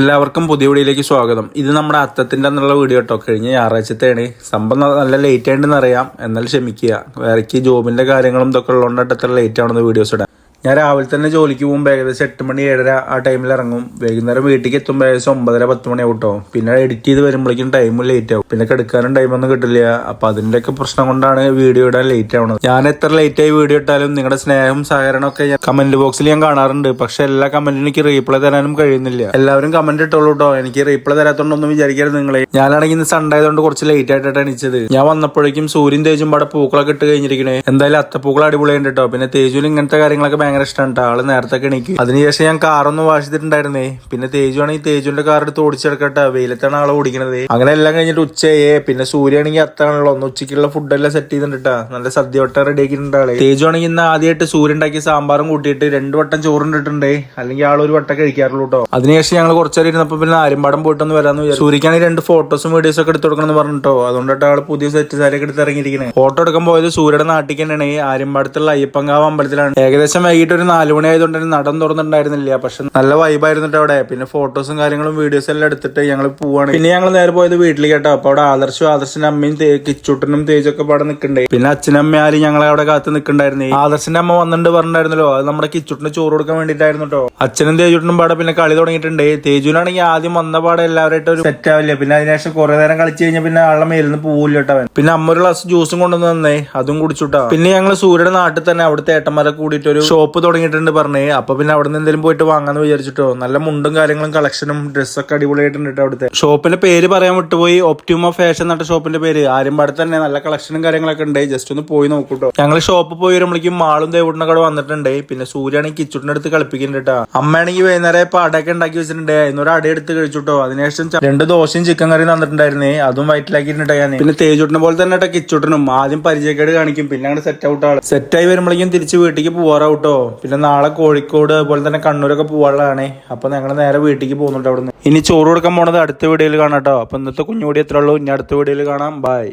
എല്ലാവർക്കും പുതിയ വീഡിയോയിലേക്ക് സ്വാഗതം. ഇത് നമ്മുടെ അത്തത്തിന്റെ എന്നുള്ള വീഡിയോ കേട്ടോ. കഴിഞ്ഞ ഞായറാഴ്ചത്തെയാണ്. സംഭവം നല്ല ലേറ്റ് ആയിട്ടെന്ന് അറിയാം, എന്നാൽ ക്ഷമിക്കുക. വേറെക്ക് ജോബിന്റെ കാര്യങ്ങളും ഇതൊക്കെ ഉള്ളതുകൊണ്ട് എത്ര ലേറ്റ് ആവുന്ന വീഡിയോസ് ഇടാൻ. ഞാൻ രാവിലെ തന്നെ ജോലിക്ക് പോകുമ്പോൾ ഏകദേശം 8 മണി 7:30 ആ ടൈമിൽ ഇറങ്ങും. വൈകുന്നേരം വീട്ടിലേക്ക് എത്തുമ്പോൾ ഏകദേശം 9:30 10 മണിയാവും കേട്ടോ. പിന്നെ എഡിറ്റ് ചെയ്ത് വരുമ്പോഴേക്കും ടൈമും ലേറ്റ് ആവും. പിന്നെ കിടക്കാനും ടൈമൊന്നും കിട്ടില്ല. അപ്പൊ അതിന്റെയൊക്കെ പ്രശ്നം കൊണ്ടാണ് വീഡിയോ ഇടാൻ ലേറ്റ് ആവുന്നത്. ഞാൻ എത്ര ലേറ്റ് ആയി വീഡിയോ ഇട്ടാലും നിങ്ങളുടെ സ്നേഹം സഹകരണം ഒക്കെ കമന്റ് ബോക്സിൽ ഞാൻ കാണാറുണ്ട്. പക്ഷെ എല്ലാ കമന്റിനും എനിക്ക് റീപ്ലൈ തരാനും കഴിയുന്നില്ല. എല്ലാവരും കമന്റ് ഇട്ടോളൂ കേട്ടോ. എനിക്ക് റീപ്ലൈ തരാത്തോണ്ടൊന്നും വിചാരിക്കരുത് നിങ്ങളെ. ഞാനാണെങ്കിൽ ഇന്ന് സൺഡേ ആയതുകൊണ്ട് കുറച്ച് ലേറ്റ് ആയിട്ടാണ് എണീച്ചത്. ഞാൻ വന്നപ്പോഴേക്കും സൂര്യൻ തേജും പാടെ പൂക്കളൊക്കെ ഇട്ട് കഴിഞ്ഞിരിക്കണേ. എന്തായാലും അത്തപ്പൂക്കൾ അടിപൊളിയുണ്ട് കേട്ടോ. പിന്നെ തേജുവിന് ഇങ്ങനത്തെ കാര്യങ്ങളൊക്കെ ഭയങ്കര ഇഷ്ടമാണ്. ആള് നേരത്തെ എണീക്കും. അതിനുശേഷം ഞാൻ കാറൊന്നും വാഷ് ചെയ്തിട്ടുണ്ടായിരുന്നേ. പിന്നെ തേജു ആണെങ്കിൽ തേജുവിന്റെ കാർ എടുത്ത് ഓടിച്ചെടുക്കട്ടെ. വെയിലത്താണ് ആളെ ഓടിക്കണത്. അങ്ങനെ എല്ലാം കഴിഞ്ഞിട്ട് ഉച്ചയെ പിന്നെ സൂര്യാണെങ്കിൽ അത്താണല്ലോ. ഒന്ന് ഉച്ചയ്ക്കുള്ള ഫുഡെല്ലാം സെറ്റ് ചെയ്തിട്ടാ നല്ല സദ്യ വട്ടം റെഡി ആക്കിയിട്ടുണ്ട് ആള്. തേജു ആണെങ്കിൽ ഇന്ന് ആദ്യമായിട്ട് സൂര്യ ഉണ്ടാക്കിയ സാമ്പാറും കൂട്ടിയിട്ട് 2 വട്ടം ചോറുണ്ടിട്ടുണ്ടേ. അല്ലെങ്കിൽ ആൾ ഒരു വട്ടം കഴിക്കാറുള്ളൂ കേട്ടോ. അതിനുശേഷം ഞങ്ങൾ കുറച്ചേരം ഇരുന്നപ്പോ പിന്നെ ആര്യമ്പാടം പോയിട്ടൊന്ന് വരാന്ന് വിചാരിച്ചു. സൂര്യക്കാണെങ്കിൽ 2 ഫോട്ടോസും വീഡിയോസും ഒക്കെ എടുത്ത് കൊടുക്കണം എന്ന് പറഞ്ഞിട്ടോ. അതുകൊണ്ടിട്ട് ആള് പുതിയ സെറ്റ് സാരിയൊക്കെ എടുത്ത് ഇറങ്ങിയിരിക്കുന്നത്. ഫോട്ടോ എടുക്കാൻ പോയത് സൂര്യയുടെ നാട്ടിൽ തന്നെയാണ്. ആര്യമ്പാടത്തുള്ള അയ്യപ്പങ്കാവ് അമ്പലത്തിലാണ്. ഏകദേശം വൈകിട്ട് ഒരു 4 മണി ആയതുകൊണ്ട് നടൻ തുറന്നിട്ടുണ്ടായിരുന്നില്ല. പക്ഷെ നല്ല വൈബായിരുന്നിട്ട് അവിടെ. പിന്നെ ഫോട്ടോസും കാര്യങ്ങളും വീഡിയോസും എല്ലാം എടുത്തിട്ട് ഞങ്ങൾ പോവാണ്. പിന്നെ ഞങ്ങൾ നേരെ പോയത് വീട്ടിലേക്ക് കേട്ടോ. അപ്പൊ അവിടെ ആദർശിന്റെ അമ്മയും കിച്ചൂട്ടനും തേജൊക്കെ പാടെ നിൽക്കണ്ടേ. പിന്നെ അച്ഛനമ്മ ആരും ഞങ്ങളെ അവിടെ കാത്ത് നിൽക്കണ്ടായിരുന്നേ. ആദർശിന്റെ അമ്മ വന്നിട്ട് പറഞ്ഞിട്ടുണ്ടായിരുന്നല്ലോ, അത് നമ്മുടെ കിച്ചൂട്ടിന് ചോറ് കൊടുക്കാൻ വേണ്ടിട്ടായിരുന്നു കേട്ടോ. അച്ഛനും തേജൂട്ടനും പാടെ പിന്നെ കളി തുടങ്ങിയിട്ടുണ്ട്. തേജുവിനാണെങ്കിൽ ആദ്യം വന്ന പാടെ എല്ലാവരായിട്ട് ഒരു സെറ്റ് ആവില്ല. പിന്നെ അതിനുശേഷം കുറെ നേരം കളിച്ചു കഴിഞ്ഞാൽ പിന്നെ ആളെ മേലിന്ന് പോവില്ല കേട്ടോ. പിന്നെ അമ്മ ഒരു ഗ്ലാസ് ജ്യൂസും കൊണ്ടുവന്ന് തന്നേ, അതും കുടിച്ചുട്ടാ. പിന്നെ ഞങ്ങൾ സൂര്യയുടെ നാട്ടിൽ തന്നെ അവിടുത്തെ ഏട്ടന്മാരെ കൂടിയിട്ട് ഒരു ഷോപ്പ് തുടങ്ങിയിട്ടുണ്ട് പറഞ്ഞേ. അപ്പൊ പിന്നെ അവിടെ നിന്ന് എന്തെങ്കിലും പോയിട്ട് വാങ്ങാന്ന് വിചാരിച്ചിട്ടോ. നല്ല മുണ്ടും കാര്യങ്ങളും കളക്ഷനും ഡ്രസ്സൊക്കെ അടിപൊളിയായിട്ടുണ്ട് അവിടുത്തെ. ഷോപ്പിന്റെ പേര് പറയാൻ വിട്ടുപോയി. ഒപ്റ്റിമ ഫാഷൻ എന്നിട്ട് ഷോപ്പിന്റെ പേര്. ആര്യമ്പാടത്ത് തന്നെ നല്ല കളക്ഷനും കാര്യങ്ങളൊക്കെ ഉണ്ട്. ജസ്റ്റ് ഒന്ന് പോയി നോക്കൂട്ടോ. ഞങ്ങൾ ഷോപ്പിൽ പോയി വരുമ്പോഴേക്കും മാളും ദേവൂട്ടിനൊക്കെ അവിടെ വന്നിട്ടുണ്ട്. പിന്നെ സൂര്യാണെങ്കിൽ കിച്ചുട്ടിന്റെ അടുത്ത് കളിപ്പിക്കുന്നുണ്ട് കേട്ടോ. അമ്മയാണെങ്കിൽ വൈകുന്നേരം ഇപ്പൊ അടയൊക്കെ ഉണ്ടാക്കി വെച്ചിട്ടുണ്ട്. ഇന്നൊരു അട എടുത്ത് കഴിച്ചുട്ടോ. അതിനുശേഷം 2 ദോശയും ചിക്കൻ കറിയും തന്നിട്ടുണ്ടായിരുന്നേ. അതും വയറ്റിലാക്കിയിട്ടുണ്ട് ഞാൻ. പിന്നെ തേജൂട്ടിനെ പോലെ തന്നെ കിച്ചുട്ടിനും ആദ്യം പരിചയക്കേട് കാണിക്കും. പിന്നെ അങ്ങനെ സെറ്റ് ഔട്ട് ആള്. സെറ്റായി വരുമ്പോഴേക്കും തിരിച്ച് വീട്ടിലേക്ക് പോവാറാവട്ടോ. പിന്നെ നാളെ കോഴിക്കോട് അതുപോലെ തന്നെ കണ്ണൂരൊക്കെ പോവാനുള്ളതാണ്. അപ്പൊ ഞങ്ങൾ നേരെ വീട്ടിലേക്ക് പോകുന്നുണ്ട് അവിടുന്ന്. ഇനി ചോറ് കൊടുക്കാൻ പോണത് അടുത്ത വീഡിയോയിൽ കാണാം കേട്ടോ. അപ്പൊ ഇന്നത്തെ കുഞ്ഞു വീഡിയോ എത്ര ഉള്ളൂ. ഇനി അടുത്ത വീഡിയോയിൽ കാണാം. ബൈ.